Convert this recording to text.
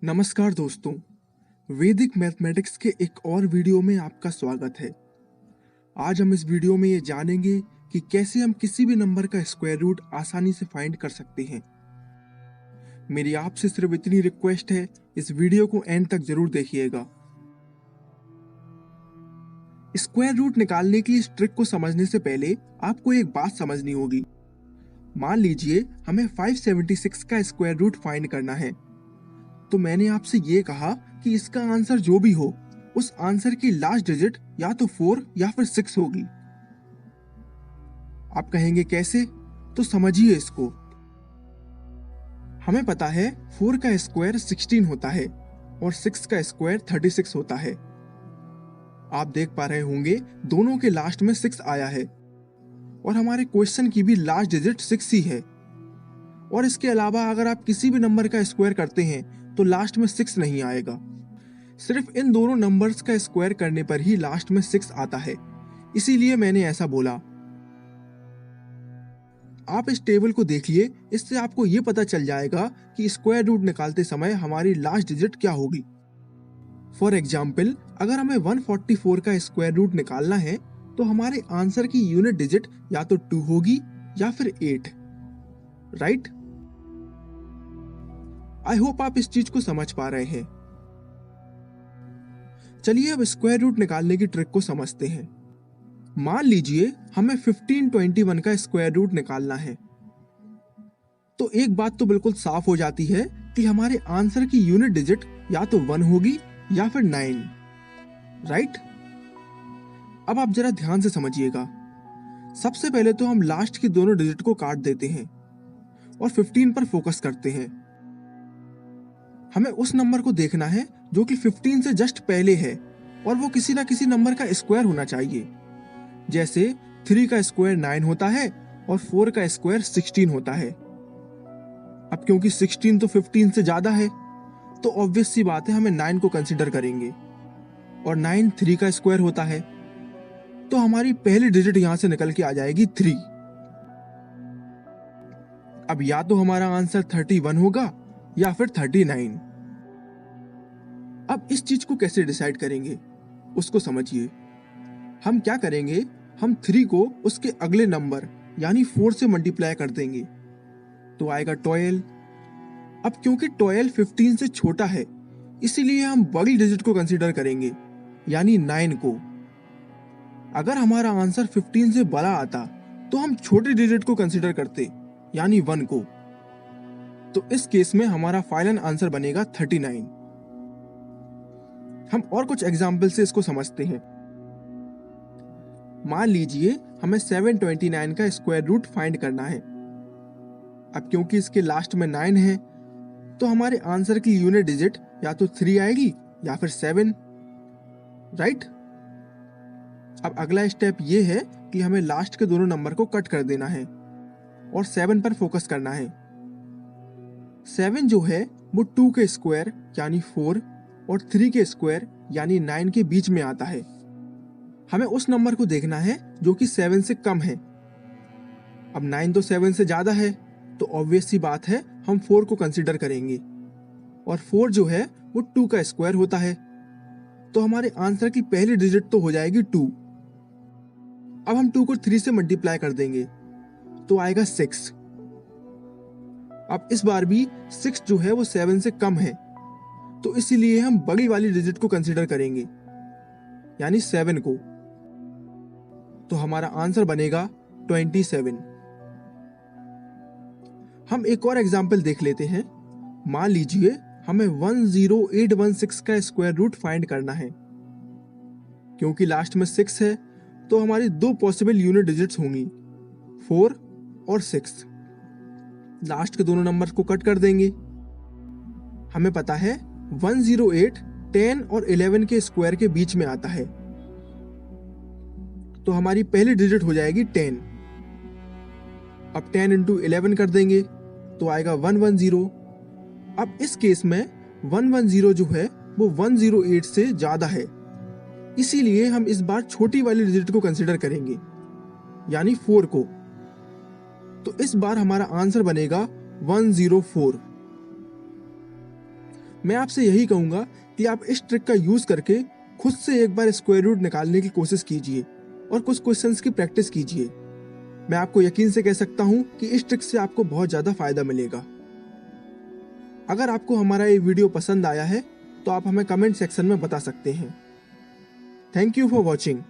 नमस्कार दोस्तों, वैदिक मैथमेटिक्स के एक और वीडियो में आपका स्वागत है। आज हम इस वीडियो में ये जानेंगे कि कैसे हम किसी भी नंबर का स्क्वायर रूट आसानी से फाइंड कर सकते हैं। मेरी आपसे सिर्फ इतनी रिक्वेस्ट है, इस वीडियो को एंड तक जरूर देखिएगा। स्क्वायर रूट निकालने की इस ट्रिक को समझने से पहले आपको एक बात समझनी होगी। मान लीजिए हमें 576 का स्क्वायर रूट फाइंड करना है, तो मैंने आपसे ये कहा कि इसका आंसर जो भी हो, उस आंसर की लास्ट डिजिट या तो 4 या फिर 6 होगी। आप कहेंगे कैसे? तो समझिए इसको। हमें पता है 4 का स्क्वायर 16 होता है और 6 का स्क्वायर 36 होता है। आप देख पा रहे होंगे दोनों के लास्ट में 6 आया है और हमारे क्वेश्चन की भी लास्ट डिजिट 6 ही है। और इसके अलावा अगर आप किसी भी नंबर का स्क्वायर करते हैं तो लास्ट में 6 नहीं आएगा। सिर्फ इन दोनों नंबर्स का स्क्वायर करने पर ही लास्ट में 6 आता है, इसीलिए मैंने ऐसा बोला। आप इस टेबल को देखिए, इससे आपको ये पता चल जाएगा कि स्क्वायर रूट निकालते समय हमारी लास्ट डिजिट क्या होगी। फॉर एग्जाम्पल, अगर हमें 144 का स्क्वायर रूट निकालना है तो हमारे आंसर की यूनिट डिजिट या तो 2 होगी या फिर 8, राइट? आई होप आप इस चीज को समझ पा रहे हैं। चलिए अब स्क्वायर रूट निकालने की ट्रिक को समझते हैं। मान लीजिए हमें 1521 का स्क्वायर रूट निकालना है, तो एक बात तो बिल्कुल साफ हो जाती है कि हमारे आंसर की यूनिट डिजिट या तो 1 होगी या फिर 9, राइट? अब आप जरा ध्यान से समझिएगा। सबसे पहले तो हम लास्ट की दोनों डिजिट को काट देते हैं और 15 पर फोकस करते हैं। हमें उस नंबर को देखना है जो कि 15 से जस्ट पहले है और वो किसी ना किसी नंबर का स्क्वायर होना चाहिए। जैसे 3 का स्क्वायर 9 होता है और 4 का स्क्वायर 16 होता है। अब क्योंकि 16 तो 15 से ज्यादा है, तो ऑब्वियस सी बात है हमें 9 को कंसीडर करेंगे और 9 3 का स्क्वायर होता है, तो हमारी पहली डिजिट यहां से निकल के आ जाएगी 3। अब या तो हमारा आंसर 31 होगा या फिर 39। अब इस चीज को कैसे डिसाइड करेंगे उसको समझिए। हम क्या करेंगे, हम 3 को उसके अगले नंबर यानी 4 से मल्टीप्लाई कर देंगे, तो आएगा 12। अब क्योंकि 12 15 से छोटा है, इसीलिए हम बड़ी डिजिट को कंसीडर करेंगे यानी 9 को। अगर हमारा आंसर 15 से बड़ा आता तो हम छोटी डिजिट को कंसीडर करते यानी 1 को। तो इस केस में हमारा फाइनल आंसर बनेगा 39। हम और कुछ एग्जाम्पल से इसको समझते हैं। मान लीजिए हमें 729 का स्क्वायर रूट फाइंड करना है। अब क्योंकि इसके लास्ट में 9 है, तो हमारे आंसर की यूनिट डिजिट या तो 3 आएगी या फिर 7, राइट? अब अगला स्टेप ये है कि हमें लास्ट के दोनों नंबर को कट कर देना है और 7 पर फोकस करना है। 7 जो है वो 2 के स्क्वायर यानी 4 और 3 के स्क्वायर यानी 9 के बीच में आता है। हमें उस नंबर को देखना है जो कि 7 से कम है। अब 9 तो 7 से ज्यादा है, तो ऑब्वियस सी बात है हम 4 को कंसीडर करेंगे और 4 जो है वो 2 का स्क्वायर होता है, तो हमारे आंसर की पहली डिजिट तो हो जाएगी 2। अब हम 2 को 3 से मल्टीप्लाई कर देंगे, तो आएगा 6। अब इस बार भी 6 जो है वो 7 से कम है, तो इसीलिए हम बड़ी वाली डिजिट को कंसीडर करेंगे यानी 7 को। तो हमारा आंसर बनेगा 27। हम एक और एग्जाम्पल देख लेते हैं। मान लीजिए हमें 10816 का स्क्वायर रूट फाइंड करना है। क्योंकि लास्ट में 6 है, तो हमारी 2 पॉसिबल यूनिट डिजिट्स होंगी, 4 और 6। लास्ट के दोनों नंबर्स को कट कर देंगे। हमें पता है 108 10 और 11 के स्क्वायर के बीच में आता है, तो हमारी पहली डिजिट हो जाएगी 10। अब 10 इंटू 11 कर देंगे तो आएगा 110। अब इस केस में 110 जो है वो 108 से ज्यादा है, इसीलिए हम इस बार छोटी वाली डिजिट को कंसीडर करेंगे यानी 4 को। तो इस बार हमारा आंसर बनेगा 104। मैं आपसे यही कहूँगा कि आप इस ट्रिक का यूज़ करके खुद से एक बार स्क्वायर रूट निकालने की कोशिश कीजिए और कुछ क्वेश्चंस की प्रैक्टिस कीजिए। मैं आपको यकीन से कह सकता हूँ कि इस ट्रिक से आपको बहुत ज़्यादा फायदा मिलेगा। अगर आपको हमारा ये वीडियो पसंद आया है तो आप हमें कमेंट सेक्शन में बता सकते हैं। Thank you for watching.